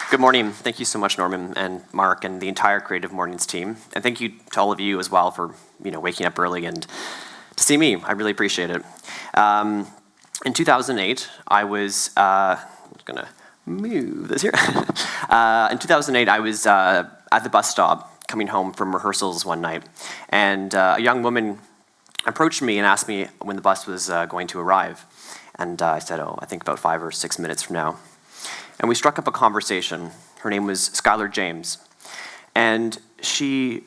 Good morning. Thank you so much, Norman and Mark and the entire Creative Mornings team. And thank you to all of you as well for waking up early and to see me. I really appreciate it. In 2008, I was, I'm going to move this here. In 2008, I was at the bus stop coming home from rehearsals one night. And a young woman approached me and asked me when the bus was going to arrive. And I said, I think about 5 or 6 minutes from now. And we struck up a conversation. Her name was Skylar James. And she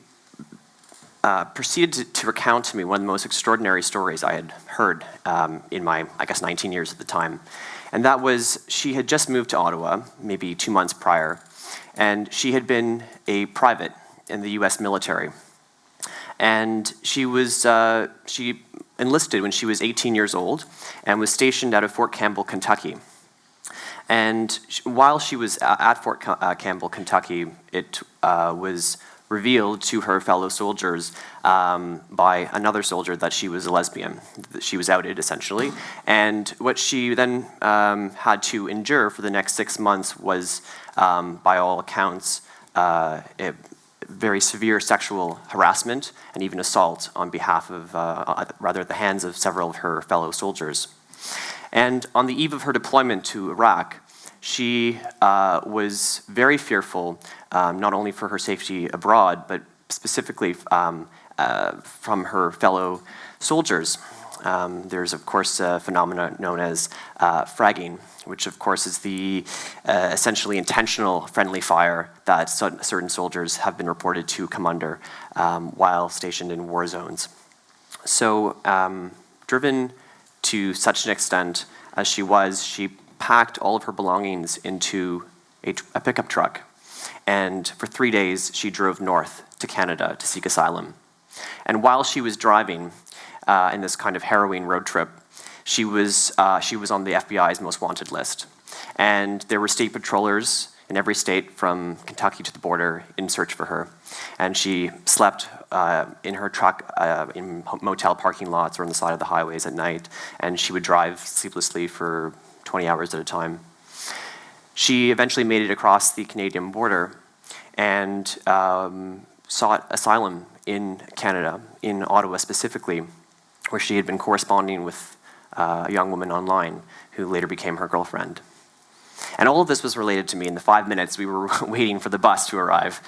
proceeded to recount to me one of the most extraordinary stories I had heard in my, 19 years at the time. And that was, she had just moved to Ottawa, maybe 2 months prior, and she had been a private in the US military. And she enlisted when she was 18 years old and was stationed out of Fort Campbell, Kentucky. And while she was at Fort Campbell, Kentucky, it was revealed to her fellow soldiers by another soldier that she was a lesbian. She was outed, essentially. And what she then had to endure for the next 6 months was, by all accounts, very severe sexual harassment and even assault on behalf of, at the hands of several of her fellow soldiers. And on the eve of her deployment to Iraq, she was very fearful, not only for her safety abroad, but specifically from her fellow soldiers. There's, of course, a phenomenon known as fragging, which, of course, is the essentially intentional friendly fire that certain soldiers have been reported to come under while stationed in war zones. So, driven to such an extent as she was, she packed all of her belongings into a pickup truck. And for 3 days, she drove north to Canada to seek asylum. And while she was driving in this kind of harrowing road trip, she was on the FBI's most wanted list. And there were state patrollers in every state from Kentucky to the border in search for her. And she slept in her truck in motel parking lots or on the side of the highways at night, and she would drive sleeplessly for 20 hours at a time. She eventually made it across the Canadian border and sought asylum in Canada, in Ottawa specifically, where she had been corresponding with a young woman online who later became her girlfriend. And all of this was related to me in the 5 minutes we were waiting for the bus to arrive.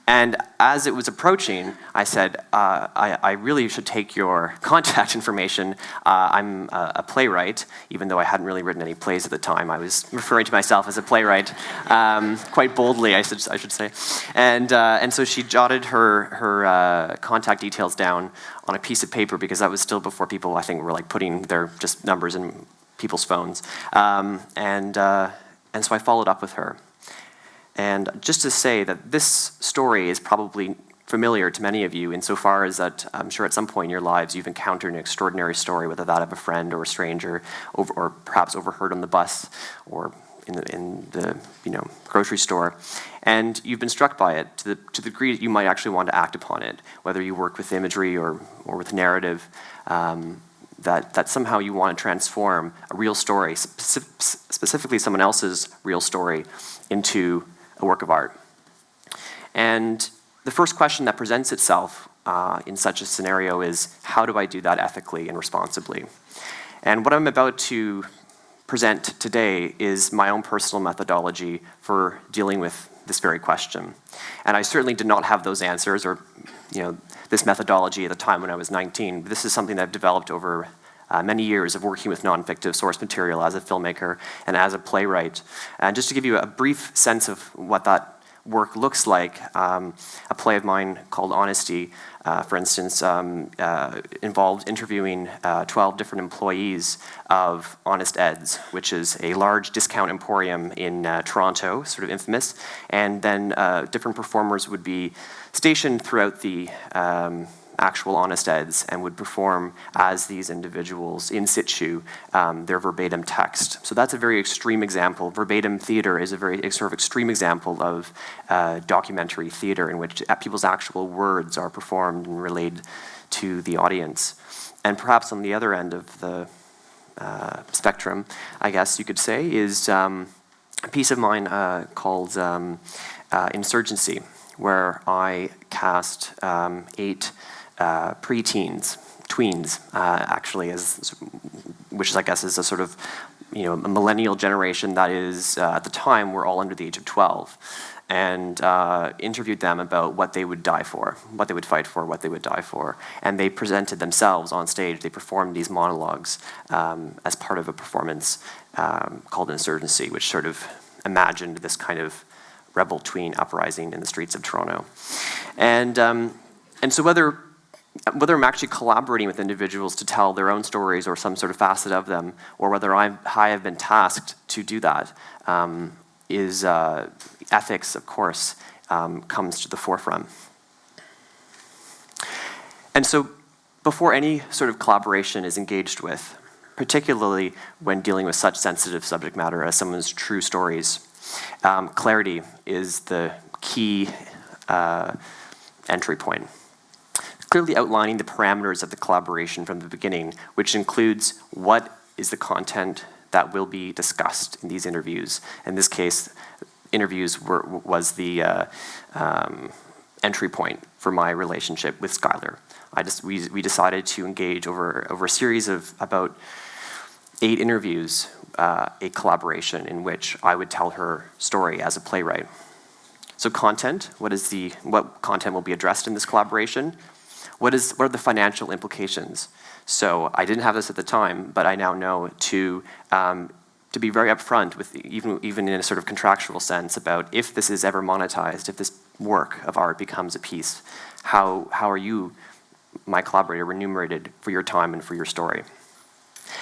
And as it was approaching, I said, I really should take your contact information. I'm a playwright, even though I hadn't really written any plays at the time. I was referring to myself as a playwright, quite boldly, I should say. And so she jotted her contact details down on a piece of paper, because that was still before people, I think, were like putting their just numbers in people's phones. And so I followed up with her. And just to say that this story is probably familiar to many of you insofar as that I'm sure at some point in your lives you've encountered an extraordinary story, whether that of a friend or a stranger, or perhaps overheard on the bus or in the grocery store, and you've been struck by it to the degree that you might actually want to act upon it, whether you work with imagery or with narrative. That somehow you want to transform a real story, specifically someone else's real story, into a work of art. And the first question that presents itself in such a scenario is, how do I do that ethically and responsibly? And what I'm about to present today is my own personal methodology for dealing with this very question. And I certainly did not have those answers or this methodology at the time when I was 19. This is something that I've developed over many years of working with non-fictive source material as a filmmaker and as a playwright. And just to give you a brief sense of what work looks like. A play of mine called Honesty, for instance, involved interviewing 12 different employees of Honest Ed's, which is a large discount emporium in Toronto, sort of infamous, and then different performers would be stationed throughout the actual Honest Ed's and would perform as these individuals in situ their verbatim text. So that's a very extreme example. Verbatim theater is a very sort of extreme example of documentary theater in which people's actual words are performed and relayed to the audience. And perhaps on the other end of the spectrum, I guess you could say, is a piece of mine called Insurgency, where I cast 8 pre-teens, tweens, actually, which I guess is a sort of, a millennial generation that is, at the time, were all under the age of 12, and interviewed them about what they would die for, what they would fight for, what they would die for. And they presented themselves on stage. They performed these monologues as part of a performance called Insurgency, which sort of imagined this kind of rebel tween uprising in the streets of Toronto. And so whether I'm actually collaborating with individuals to tell their own stories or some sort of facet of them, or whether I have been tasked to do that, is ethics, of course, comes to the forefront. And so before any sort of collaboration is engaged with, particularly when dealing with such sensitive subject matter as someone's true stories, clarity is the key entry point. Clearly outlining the parameters of the collaboration from the beginning, which includes what is the content that will be discussed in these interviews. In this case, interviews was the entry point for my relationship with Skylar. We decided to engage over a series of about 8 interviews, a collaboration in which I would tell her story as a playwright. So content, what content will be addressed in this collaboration? What are the financial implications? So I didn't have this at the time, but I now know to be very upfront with even in a sort of contractual sense about if this is ever monetized, if this work of art becomes a piece, how are you, my collaborator, remunerated for your time and for your story?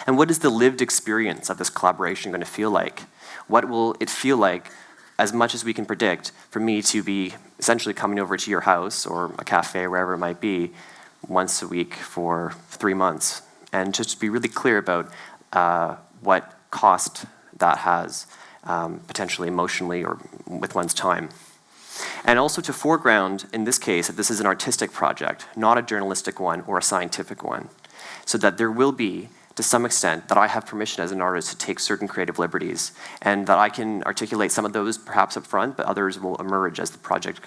And what is the lived experience of this collaboration going to feel like? What will it feel like, as much as we can predict, for me to be essentially coming over to your house or a cafe, wherever it might be, once a week for 3 months, and just to be really clear about what cost that has, potentially emotionally or with one's time. And also to foreground, in this case, that this is an artistic project, not a journalistic one or a scientific one, so that there will be, to some extent, that I have permission as an artist to take certain creative liberties, and that I can articulate some of those perhaps up front, but others will emerge as the project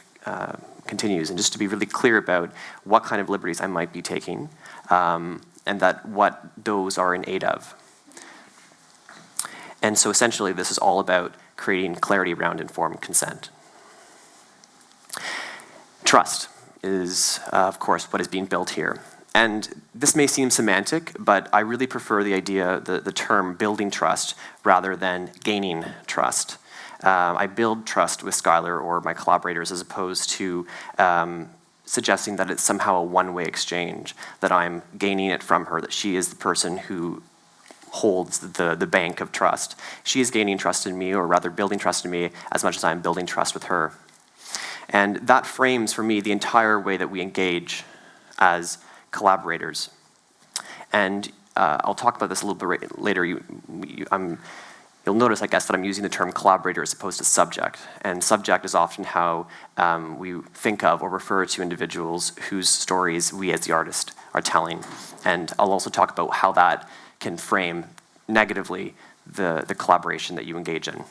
continues. And just to be really clear about what kind of liberties I might be taking, and that what those are in aid of. And so essentially this is all about creating clarity around informed consent. Trust is, of course, what is being built here. And this may seem semantic, but I really prefer the idea, the term building trust rather than gaining trust. I build trust with Skylar or my collaborators as opposed to suggesting that it's somehow a one-way exchange, that I'm gaining it from her, that she is the person who holds the bank of trust. She is gaining trust in me, or rather building trust in me, as much as I'm building trust with her. And that frames for me the entire way that we engage as collaborators. And I'll talk about this a little bit later. You'll notice, I guess, that I'm using the term collaborator as opposed to subject. And subject is often how we think of or refer to individuals whose stories we as the artist are telling. And I'll also talk about how that can frame negatively the collaboration that you engage in.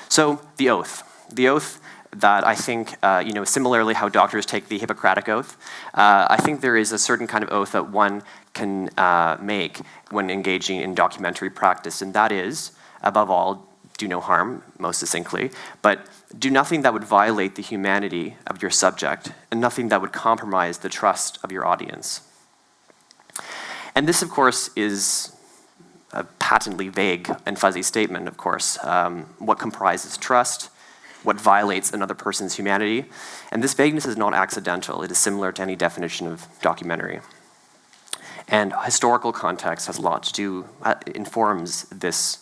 So the oath. The oath that I think, similarly how doctors take the Hippocratic oath, I think there is a certain kind of oath that one can make when engaging in documentary practice, and that is, above all, do no harm, most succinctly, but do nothing that would violate the humanity of your subject, and nothing that would compromise the trust of your audience. And this, of course, is a patently vague and fuzzy statement, of course. What comprises trust? what violates another person's humanity. And this vagueness is not accidental. It is similar to any definition of documentary. And historical context has a lot to do, informs this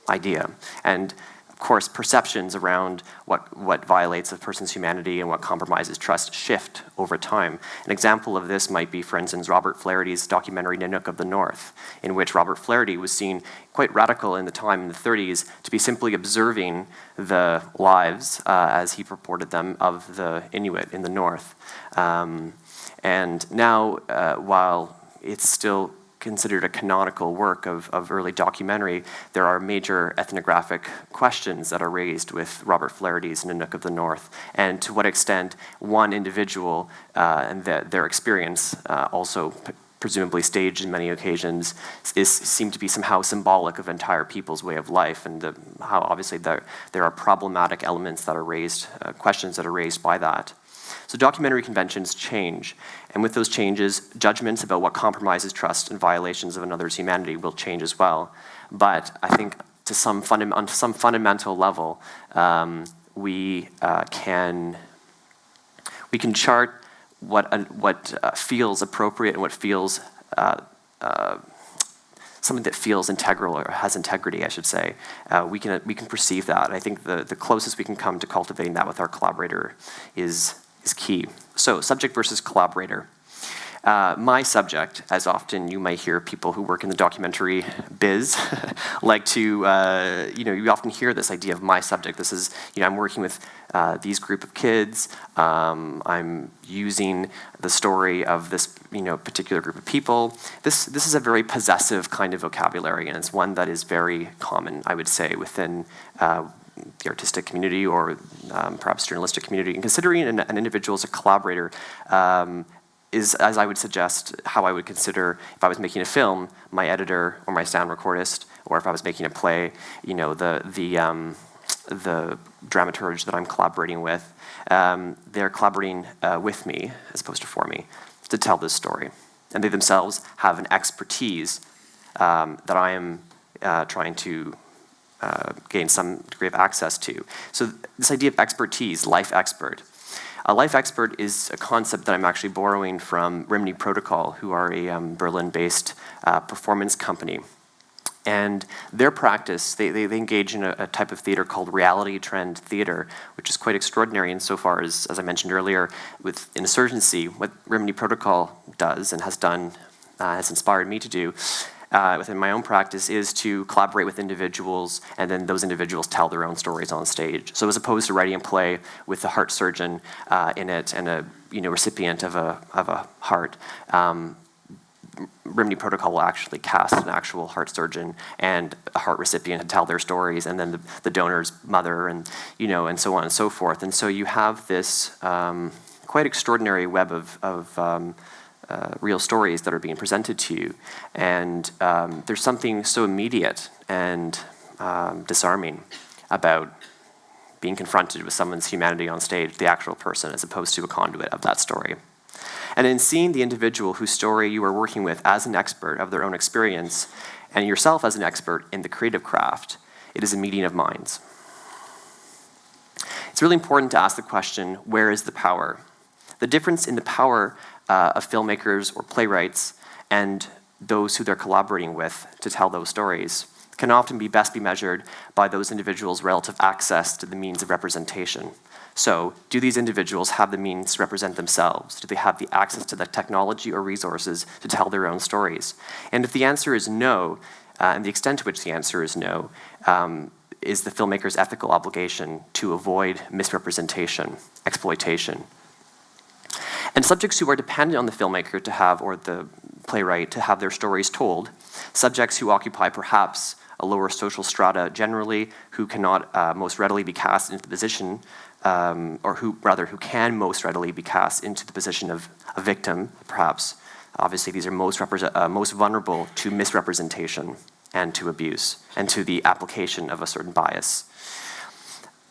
idea. And of course, perceptions around what violates a person's humanity and what compromises trust shift over time. An example of this might be, for instance, Robert Flaherty's documentary Nanook of the North, in which Robert Flaherty was seen quite radical in the time in the 30s to be simply observing the lives, as he purported them, of the Inuit in the North. And now, while it's still considered a canonical work of early documentary, there are major ethnographic questions that are raised with Robert Flaherty's Nanook of the North, and to what extent one individual and their experience, also presumably staged in many occasions, seem to be somehow symbolic of entire people's way of life, and how obviously there are problematic elements that are raised, questions that are raised by that. So documentary conventions change, and with those changes, judgments about what compromises trust and violations of another's humanity will change as well. But I think on some fundamental level, we can chart what feels appropriate and what feels something that feels integral or has integrity, I should say. We can perceive that. I think the closest we can come to cultivating that with our collaborator is key. So, subject versus collaborator. My subject, as often you might hear people who work in the documentary biz like to, you often hear this idea of my subject. This is, I'm working with these group of kids. I'm using the story of this, particular group of people. This is a very possessive kind of vocabulary, and it's one that is very common, I would say, within the artistic community or perhaps journalistic community. And considering an individual as a collaborator is, as I would suggest, how I would consider, if I was making a film, my editor or my sound recordist, or if I was making a play, the dramaturge that I'm collaborating with, they're collaborating with me as opposed to for me to tell this story. And they themselves have an expertise that I am trying to gain some degree of access to. So this idea of expertise, life expert. A life expert is a concept that I'm actually borrowing from Rimini Protocol, who are a Berlin-based performance company. And their practice, they engage in a type of theater called reality trend theater, which is quite extraordinary insofar as I mentioned earlier, with Insurgency, what Rimini Protocol does and has done, has inspired me to do, within my own practice, is to collaborate with individuals, and then those individuals tell their own stories on stage. So as opposed to writing a play with a heart surgeon in it and a recipient of a heart, Rimini Protocol will actually cast an actual heart surgeon and a heart recipient to tell their stories, and then the donor's mother, and and so on and so forth. And so you have this quite extraordinary web of real stories that are being presented to you. And there's something so immediate and disarming about being confronted with someone's humanity on stage, the actual person, as opposed to a conduit of that story. And in seeing the individual whose story you are working with as an expert of their own experience, and yourself as an expert in the creative craft, it is a meeting of minds. It's really important to ask the question, where is the power? The difference in the power of filmmakers or playwrights and those who they're collaborating with to tell those stories can often best be measured by those individuals' relative access to the means of representation. So, do these individuals have the means to represent themselves? Do they have the access to the technology or resources to tell their own stories? And if the answer is no, and the extent to which the answer is no, is the filmmaker's ethical obligation to avoid misrepresentation, exploitation. And subjects who are dependent on the filmmaker to have, or the playwright, to have their stories told, subjects who occupy perhaps a lower social strata generally, who cannot most readily be cast into the position, or who can most readily be cast into the position of a victim, perhaps. Obviously, these are most vulnerable to misrepresentation and to abuse, and to the application of a certain bias.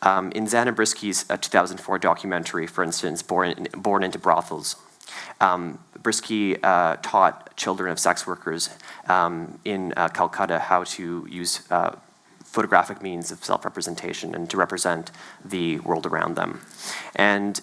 In Zana Brisky's 2004 documentary, for instance, Born into Brothels, Brisky taught children of sex workers in Calcutta how to use photographic means of self-representation and to represent the world around them. And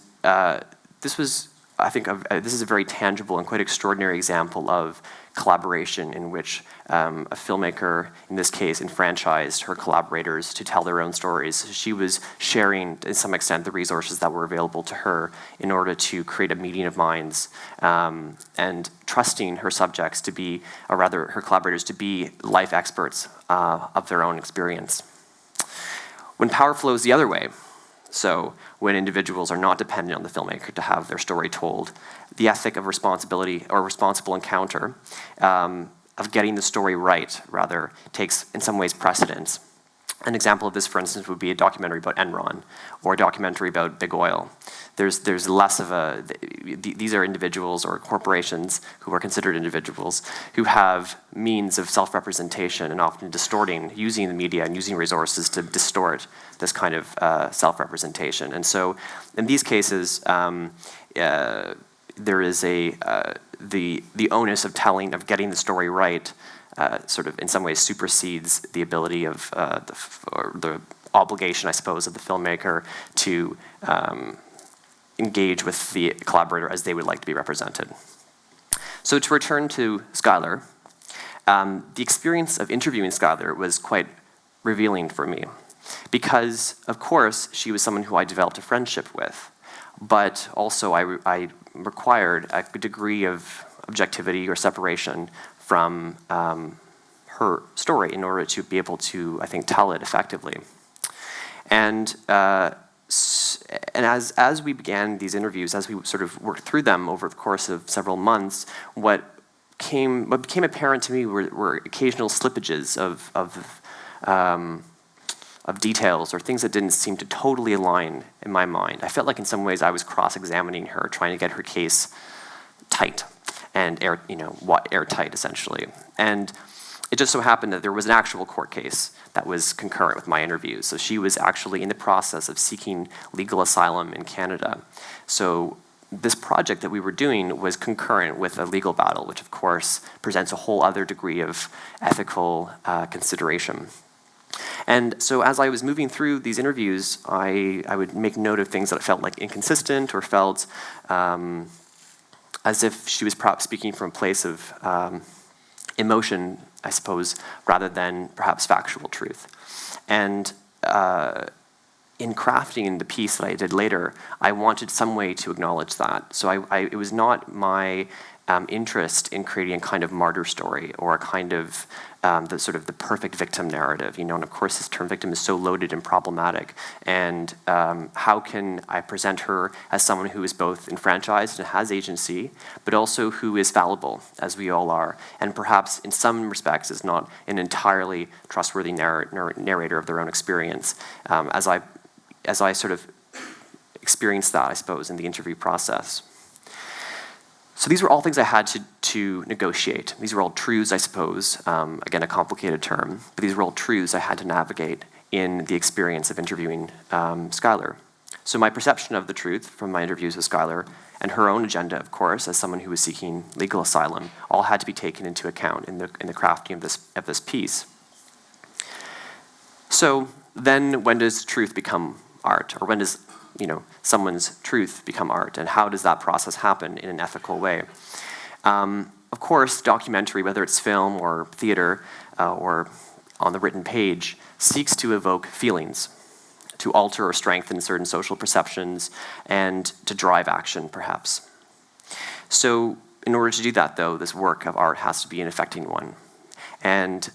this was, I think, this is a very tangible and quite extraordinary example of collaboration in which a filmmaker, in this case, enfranchised her collaborators to tell their own stories. She was sharing, to some extent, the resources that were available to her in order to create a meeting of minds, and trusting her subjects to be, or rather her collaborators to be life experts of their own experience. When power flows the other way, so when individuals are not dependent on the filmmaker to have their story told, the ethic of responsibility or responsible encounter, of getting the story right, rather, takes in some ways precedence. An example of this, for instance, would be a documentary about Enron or a documentary about big oil. There's less of a, these are individuals or corporations who are considered individuals who have means of self-representation and often distorting, using the media and using resources to distort this kind of self-representation. And so in these cases, there is the onus of getting the story right, sort of in some ways supersedes the ability of the obligation, I suppose, of the filmmaker to engage with the collaborator as they would like to be represented. So to return to Skylar, the experience of interviewing Skylar was quite revealing for me because, of course, she was someone who I developed a friendship with, but also I required a degree of objectivity or separation from her story in order to be able to, I think, tell it effectively. And as we began these interviews, as we sort of worked through them over the course of several months, what became apparent to me were occasional slippages of details or things that didn't seem to totally align in my mind. I felt like in some ways I was cross-examining her, trying to get her case tight and airtight, essentially. And it just so happened that there was an actual court case that was concurrent with my interviews. So she was actually in the process of seeking legal asylum in Canada. So this project that we were doing was concurrent with a legal battle, which of course presents a whole other degree of ethical consideration. And so as I was moving through these interviews, I would make note of things that felt like inconsistent or felt as if she was perhaps speaking from a place of emotion, I suppose, rather than perhaps factual truth. And in crafting the piece that I did later, I wanted some way to acknowledge that. So it was not my interest in creating a kind of martyr story or a kind of the perfect victim narrative, and of course this term victim is so loaded and problematic, and how can I present her as someone who is both enfranchised and has agency, but also who is fallible, as we all are, and perhaps in some respects is not an entirely trustworthy narrator of their own experience, as I sort of experienced that, I suppose, in the interview process. So these were all things I had to negotiate. These were all truths, I suppose, again, a complicated term, but these were all truths I had to navigate in the experience of interviewing Skylar. So my perception of the truth from my interviews with Skylar and her own agenda, of course, as someone who was seeking legal asylum, all had to be taken into account in the crafting of this piece. So then when does truth become art, or when does someone's truth become art, and how does that process happen in an ethical way? Of course, documentary, whether it's film or theater or on the written page, seeks to evoke feelings, to alter or strengthen certain social perceptions, and to drive action, perhaps. So in order to do that, though, this work of art has to be an affecting one. And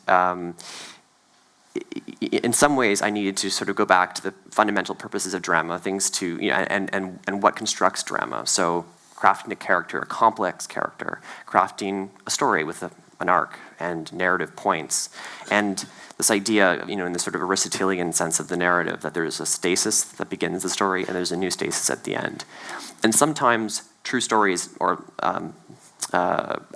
in some ways, I needed to sort of go back to the fundamental purposes of drama, things to, and what constructs drama. So crafting a complex character, crafting a story with an arc and narrative points, and this idea, in the sort of Aristotelian sense of the narrative, that there's a stasis that begins the story and there's a new stasis at the end. And sometimes true stories, or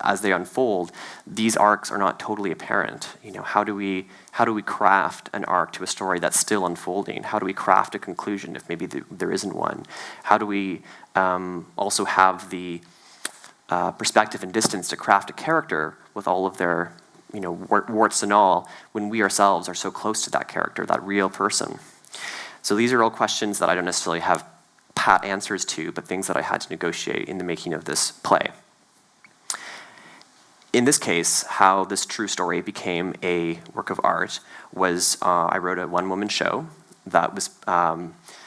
as they unfold, these arcs are not totally apparent. How do we craft an arc to a story that's still unfolding? How do we craft a conclusion if maybe there isn't one? How do we also have the perspective and distance to craft a character with all of their warts and all, when we ourselves are so close to that character, that real person? So these are all questions that I don't necessarily have pat answers to, but things that I had to negotiate in the making of this play. In this case, how this true story became a work of art was I wrote a one-woman show that was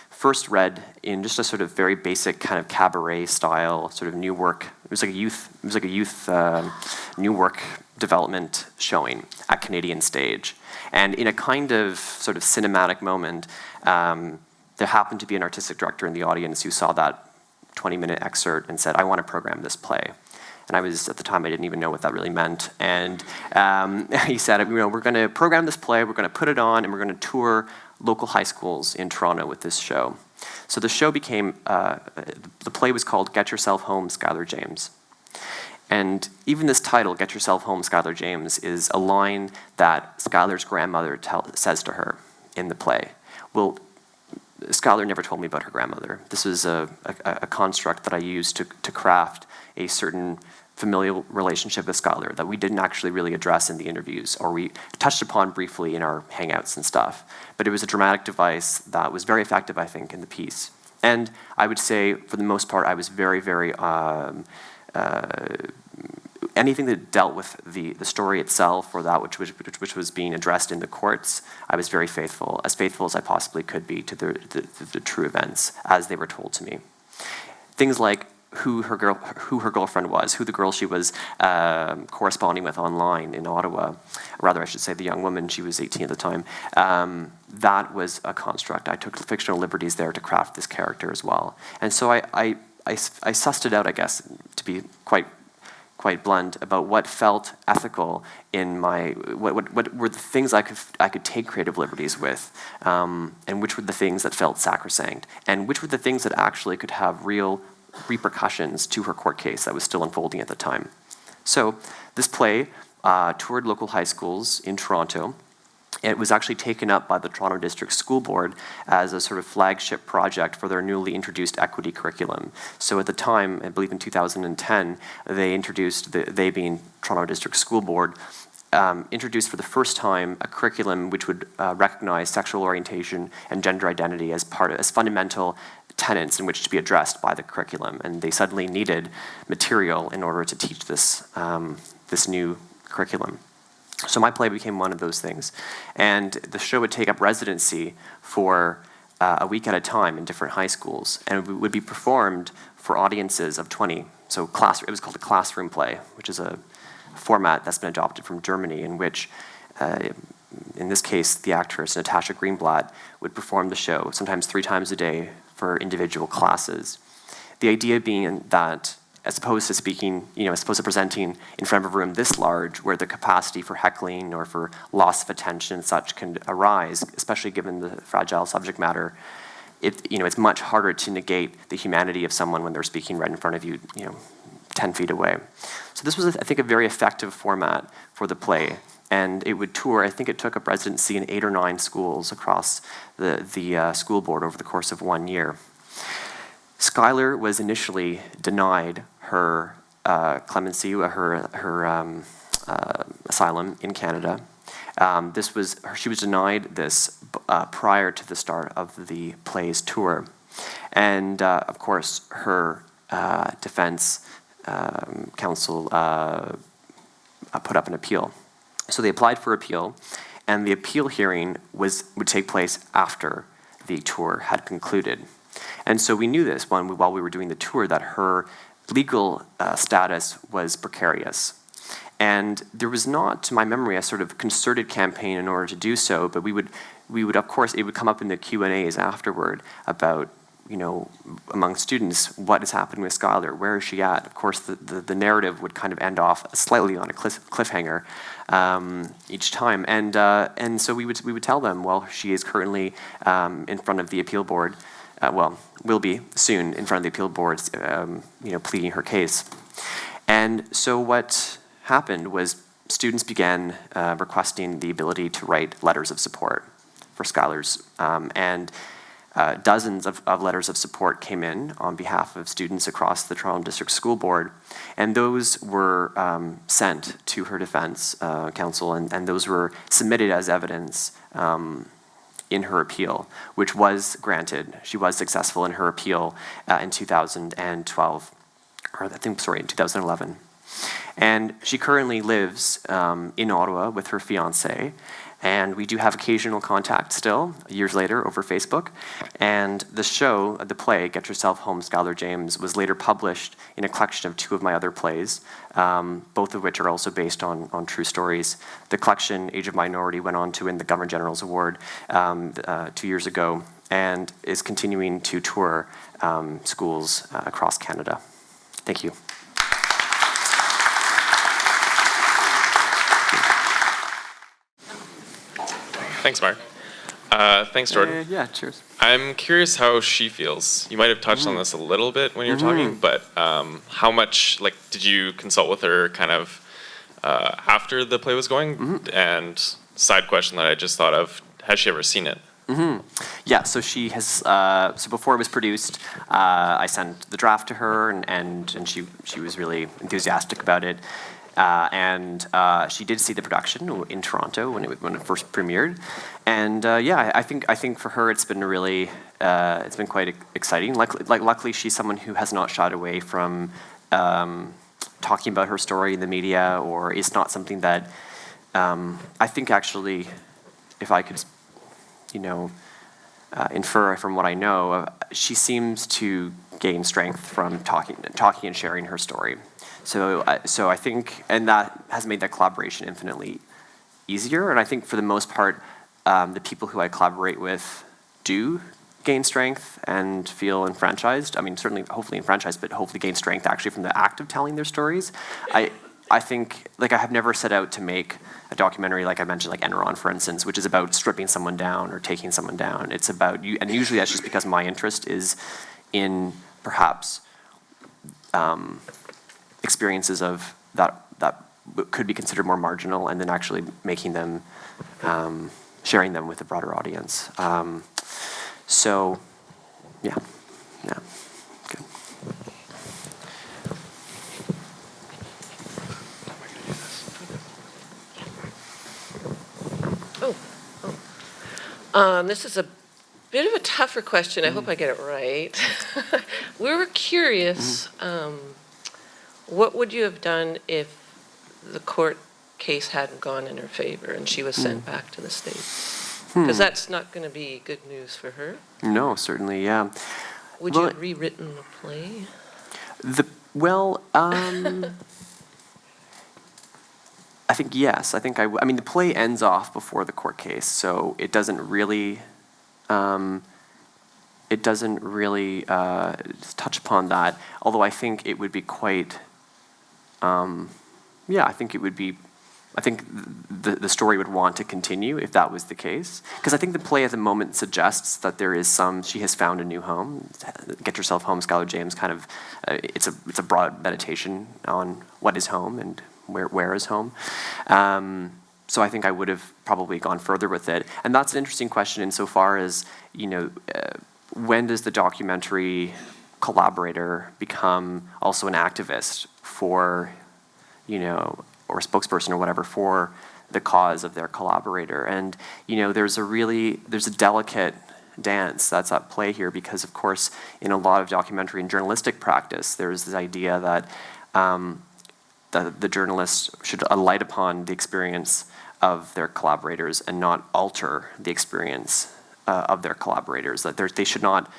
first read in just a sort of very basic kind of cabaret style, sort of new work. It was like a youth new work development showing at Canadian Stage. And in a kind of sort of cinematic moment, there happened to be an artistic director in the audience who saw that 20-minute excerpt and said, "I want to program this play." And I was, at the time, I didn't even know what that really meant. And he said, we're going to program this play, we're going to put it on, and we're going to tour local high schools in Toronto with this show. So the show became, the play was called Get Yourself Home, Skylar James. And even this title, Get Yourself Home, Skylar James, is a line that Skylar's grandmother says to her in the play. Well, Skylar never told me about her grandmother. This is a construct that I used to craft a certain familial relationship with Skylar that we didn't actually really address in the interviews, or we touched upon briefly in our hangouts and stuff. But it was a dramatic device that was very effective, I think, in the piece. And I would say, for the most part, I was very, very anything that dealt with the story itself, or that which was being addressed in the courts, I was very faithful as I possibly could be to the true events as they were told to me. Things like who her girlfriend was, who the girl she was corresponding with online in Ottawa, rather I should say the young woman, she was 18 at the time, that was a construct. I took fictional liberties there to craft this character as well. And so I sussed it out, I guess, to be quite blunt, about what felt ethical in what were the things I could take creative liberties with, and which were the things that felt sacrosanct, and which were the things that actually could have real repercussions to her court case that was still unfolding at the time. So this play toured local high schools in Toronto. It was actually taken up by the Toronto District School Board as a sort of flagship project for their newly introduced equity curriculum. So at the time, I believe in 2010, they introduced, they being Toronto District School Board, introduced for the first time a curriculum which would recognize sexual orientation and gender identity as fundamental tenets in which to be addressed by the curriculum. And they suddenly needed material in order to teach this, this new curriculum. So my play became one of those things. And the show would take up residency for a week at a time in different high schools, and it would be performed for audiences of 20. So it was called a classroom play, which is a format that's been adopted from Germany, in which, in this case, the actress Natasha Greenblatt would perform the show, sometimes 3 times a day, for individual classes. The idea being that, as opposed to speaking, as opposed to presenting in front of a room this large, where the capacity for heckling or for loss of attention and such can arise, especially given the fragile subject matter, it's much harder to negate the humanity of someone when they're speaking right in front of you, 10 feet away. So this was, I think, a very effective format for the play. And it would tour, I think it took up residency in 8 or 9 schools across the school board over the course of 1 year. Skylar was initially denied her clemency, her asylum in Canada. She was denied this prior to the start of the play's tour. And of course, her defense counsel put up an appeal. So they applied for appeal, and the appeal hearing would take place after the tour had concluded. And so we knew this while we were doing the tour, that her legal status was precarious. And there was not, to my memory, a sort of concerted campaign in order to do so, but we would of course, it would come up in the Q&As afterward about, among students, what has happened with Skylar, where is she at? Of course, the narrative would kind of end off slightly on a cliffhanger each time. And so we would tell them, well, she is currently in front of the appeal board, will be soon in front of the appeal board, pleading her case. And so what happened was students began requesting the ability to write letters of support for Skylar's, and dozens of letters of support came in on behalf of students across the Toronto District School Board, and those were sent to her defense counsel, and those were submitted as evidence in her appeal, which was granted. She was successful in her appeal in 2012, or I think, sorry, in 2011. And she currently lives in Ottawa with her fiancé, and we do have occasional contact still, years later, over Facebook. And the show, the play, Get Yourself Home, Skylar James, was later published in a collection of 2 of my other plays, both of which are also based on true stories. The collection, Age of Minority, went on to win the Governor General's Award 2 years ago, and is continuing to tour schools across Canada. Thank you. Thanks, Mark. Thanks, Jordan. Yeah, cheers. I'm curious how she feels. You might have touched on this a little bit when you were talking, but how much, did you consult with her kind of after the play was going? And side question that I just thought of, has she ever seen it? Yeah, so she has, so before it was produced, I sent the draft to her, and she was really enthusiastic about it. And she did see the production in Toronto when it first premiered, and I think for her it's been really it's been quite exciting. Luckily, she's someone who has not shied away from talking about her story in the media, or it's not something that I think actually, if I could, infer from what I know, she seems to gain strength from talking and sharing her story. So I think, and that has made that collaboration infinitely easier. And I think for the most part, the people who I collaborate with do gain strength and feel enfranchised. I mean, certainly, hopefully enfranchised, but hopefully gain strength actually from the act of telling their stories. I think, I have never set out to make a documentary, like I mentioned, like Enron, for instance, which is about stripping someone down or taking someone down. It's about, and usually that's just because my interest is in perhaps experiences of that could be considered more marginal, and then actually making them, sharing them with a broader audience. So, yeah, good. This is a bit of a tougher question. I hope I get it right. We were curious, what would you have done if the court case hadn't gone in her favor and she was sent back to the States? Because that's not going to be good news for her. No, certainly, yeah. Would you have rewritten the play? I think yes. I mean, the play ends off before the court case, so it doesn't really touch upon that. Although I think it would be quite, I think the story would want to continue if that was the case. Because I think the play at the moment suggests that there is she has found a new home. Get Yourself Home, Skylar James, kind of, it's a broad meditation on what is home and where is home. So I think I would have probably gone further with it. And that's an interesting question insofar as, when does the documentary collaborator become also an activist for, or a spokesperson or whatever for the cause of their collaborator? And, there's a delicate dance that's at play here, because of course in a lot of documentary and journalistic practice, there's this idea that the journalists should alight upon the experience of their collaborators and not alter the experience of their collaborators. That they should not.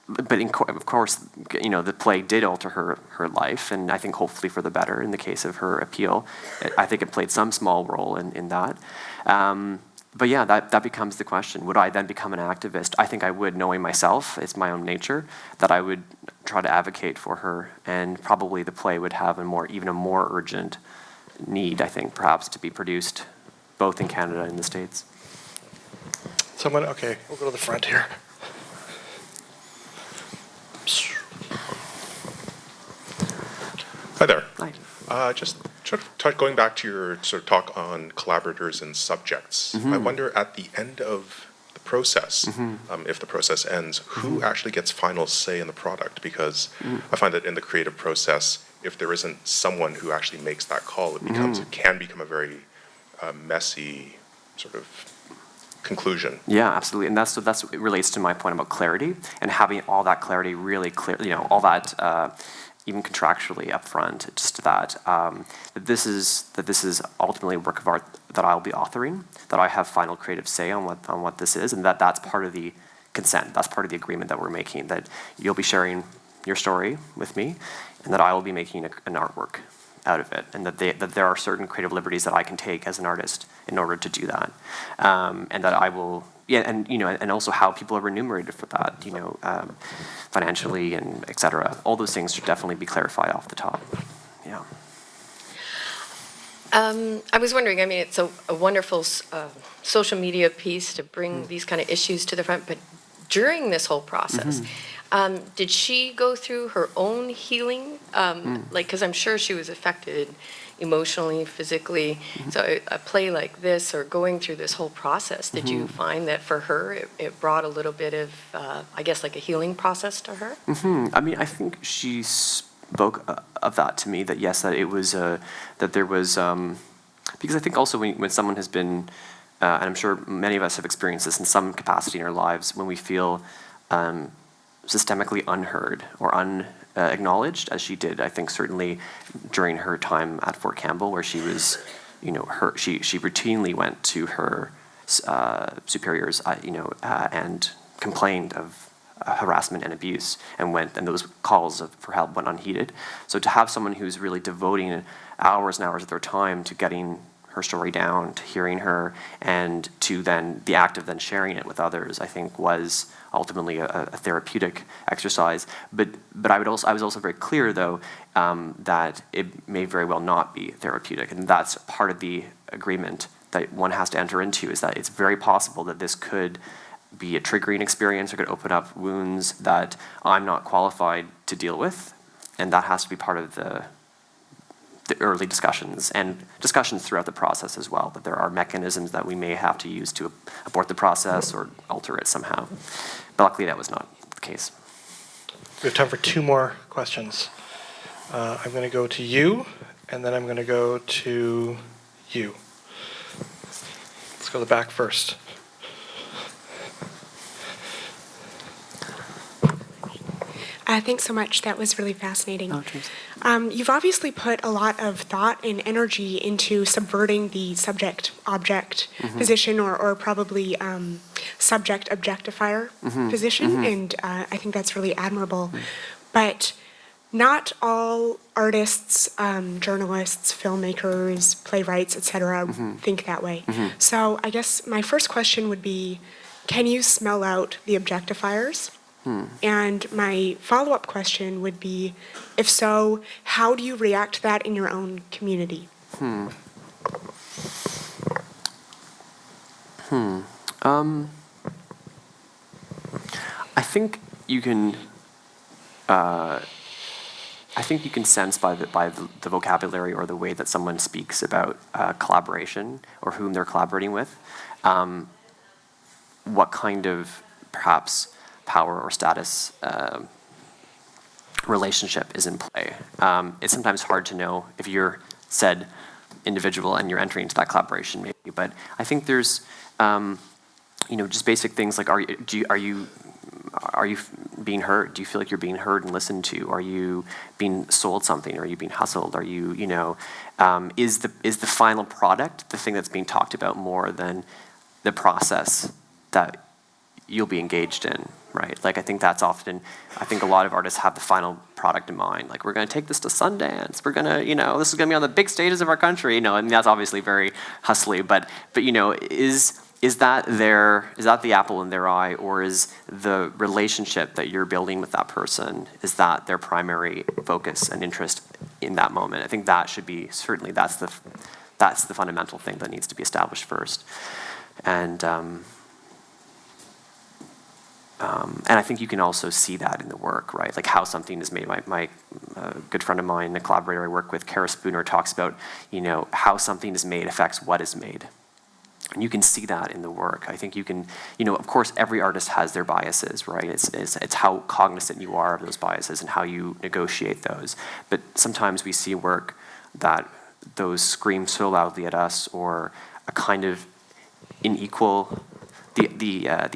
But of course, the play did alter her life, and I think hopefully for the better in the case of her appeal. I think it played some small role in that. But yeah, that becomes the question. Would I then become an activist? I think I would, knowing myself, it's my own nature, that I would try to advocate for her, and probably the play would have even a more urgent need, I think, perhaps, to be produced both in Canada and the States. Okay, we'll go to the front here. Hi there. Hi. Just going back to your sort of talk on collaborators and subjects. I wonder, at the end of the process, if the process ends, who actually gets final say in the product? Because I find that in the creative process, if there isn't someone who actually makes that call, it can become a very messy sort of conclusion. Yeah, absolutely, and that's it relates to my point about clarity and having all that clarity really clear. All that even contractually upfront, just that this is ultimately a work of art that I'll be authoring, that I have final creative say on what this is, and that's part of the consent. That's part of the agreement that we're making. That you'll be sharing your story with me, and that I will be making an artwork out of it, and that there are certain creative liberties that I can take as an artist in order to do that, and that I will, and also how people are remunerated for that, financially and et cetera. All those things should definitely be clarified off the top. Yeah. I was wondering, I mean, it's a wonderful social media piece to bring these kind of issues to the front, but during this whole process, did she go through her own healing? Because I'm sure she was affected emotionally, physically. So a play like this, or going through this whole process, did you find that for her it brought a little bit of, I guess, like a healing process to her? I mean, I think she spoke of that to me. That yes, that it was that there was because I think also when someone has been, and I'm sure many of us have experienced this in some capacity in our lives, when we feel systemically unheard or unacknowledged, as she did, I think certainly during her time at Fort Campbell, where she was, she routinely went to her superiors, and complained of harassment and abuse, and those calls for help went unheeded. So to have someone who's really devoting hours and hours of their time to getting her story down, to hearing her, and to then the act of then sharing it with others, I think was ultimately a therapeutic exercise. But I was also very clear, though, that it may very well not be therapeutic, and that's part of the agreement that one has to enter into, is that it's very possible that this could be a triggering experience or could open up wounds that I'm not qualified to deal with, and that has to be part of the early discussions and discussions throughout the process as well, that there are mechanisms that we may have to use to abort the process or alter it somehow. But luckily that was not the case. We have time for 2 more questions. I'm going to go to you, and then I'm going to go to you. Let's go to the back first. Thanks so much. That was really fascinating. You've obviously put a lot of thought and energy into subverting the subject-object position, or probably subject-objectifier position, and I think that's really admirable. But not all artists, journalists, filmmakers, playwrights, etc., think that way. So I guess my first question would be, can you smell out the objectifiers? And my follow-up question would be, if so, how do you react to that in your own community? I think you can. I think you can sense by the vocabulary or the way that someone speaks about collaboration or whom they're collaborating with, what kind of perhaps power or status relationship is in play. It's sometimes hard to know if you're said individual and you're entering into that collaboration, maybe. But I think there's, just basic things like, are you being heard? Do you feel like you're being heard and listened to? Are you being sold something? Are you being hustled? Are you, is the final product the thing that's being talked about more than the process that you'll be engaged in, right? Like, I think that's often, I think a lot of artists have the final product in mind. Like, we're going to take this to Sundance. We're going to, this is going to be on the big stages of our country, and that's obviously very hustly. But is that the apple in their eye, or is the relationship that you're building with that person, is that their primary focus and interest in that moment? I think that should be, certainly that's the fundamental thing that needs to be established first. And I think you can also see that in the work, right? Like how something is made. My good friend of mine, a collaborator I work with, Kara Spooner, talks about, how something is made affects what is made. And you can see that in the work. I think you can, of course, every artist has their biases, right? It's how cognizant you are of those biases and how you negotiate those. But sometimes we see work that those scream so loudly at us, or a kind of the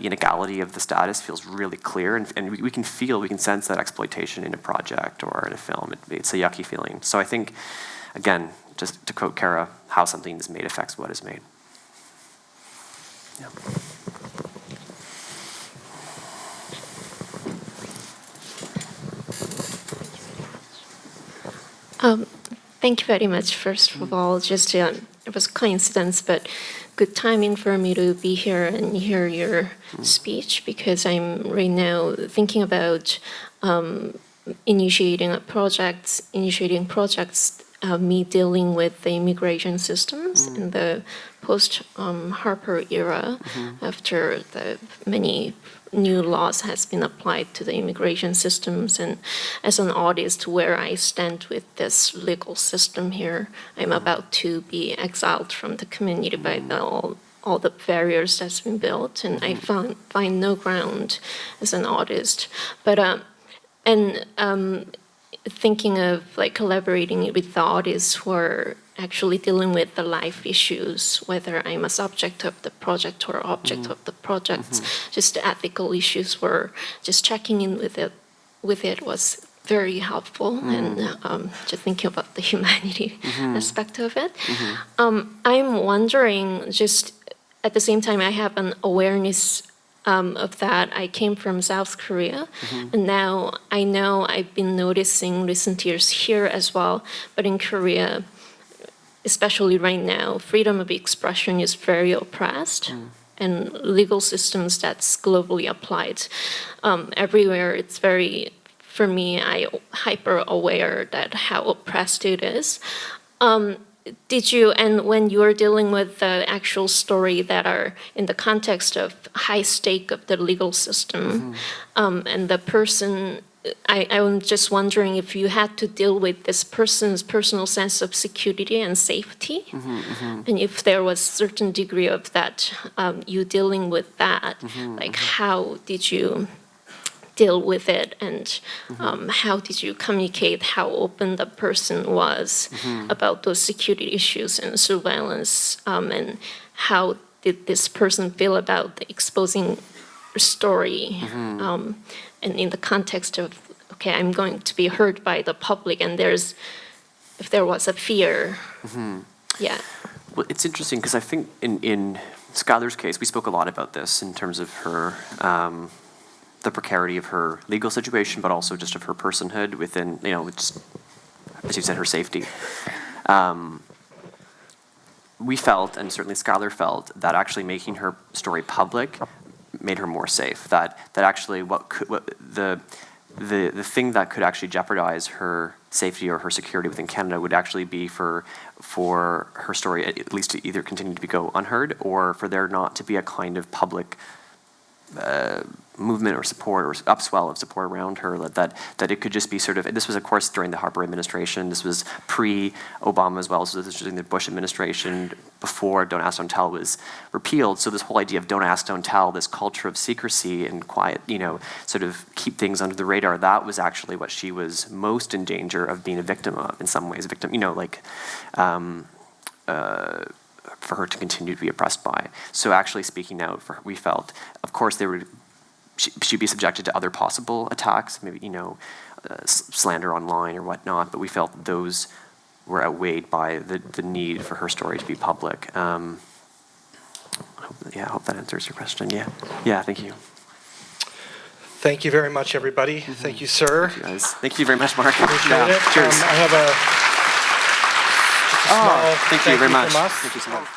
inequality of the status feels really clear, and we can sense that exploitation in a project or in a film. It's a yucky feeling. So I think, again, just to quote Kara, how something is made affects what is made. Yeah. Thank you very much, first of all. Just it was coincidence, but good timing for me to be here and hear your speech, because I'm right now thinking about initiating projects, me dealing with the immigration systems in the post-Harper era, after the many new laws has been applied to the immigration systems, and as an artist, where I stand with this legal system here, I'm about to be exiled from the community by all the barriers that's been built, and I find no ground as an artist. But thinking of like collaborating with the artists who are actually dealing with the life issues, whether I'm a subject of the project or object of the project, just the ethical issues, were just checking in with it was very helpful, and just thinking about the humanity aspect of it. I'm wondering, just at the same time, I have an awareness of that. I came from South Korea, and now I know I've been noticing recent years here as well, but in Korea, especially right now, freedom of expression is very oppressed, and legal systems that's globally applied everywhere. It's very, for me, I hyper aware that how oppressed it is. Did you, and when you're dealing with the actual story that are in the context of high stake of the legal system, and the person, I'm just wondering if you had to deal with this person's personal sense of security and safety, and if there was certain degree of that, you dealing with that, like how did you deal with it, and how did you communicate how open the person was about those security issues and surveillance, and how did this person feel about exposing her story, and in the context of, okay, I'm going to be heard by the public, and if there was a fear. Yeah. Well, it's interesting because I think in Skylar's case, we spoke a lot about this in terms of her the precarity of her legal situation, but also just of her personhood within, just, as you said, her safety. We felt, and certainly Skylar felt, that actually making her story public made her more safe. That actually the thing that could actually jeopardize her safety or her security within Canada would actually be for her story at least to either continue to go unheard, or for there not to be a kind of public movement or support or upswell of support around her, that it could just be sort of, this was of course during the Harper administration, this was pre-Obama as well, so this was during the Bush administration before Don't Ask, Don't Tell was repealed. So this whole idea of Don't Ask, Don't Tell, this culture of secrecy and quiet, sort of keep things under the radar, that was actually what she was most in danger of being a victim of, in some ways, for her to continue to be oppressed by. So actually speaking out for her, we felt, of course, she'd be subjected to other possible attacks, maybe, slander online or whatnot, but we felt those were outweighed by the need for her story to be public. I hope that answers your question. Yeah, thank you. Thank you very much, everybody. Thank you, sir. Thank you, guys. Thank you very much, Mark. Appreciate it. Cheers. I have a small thank you very much. from us. Thank you so much.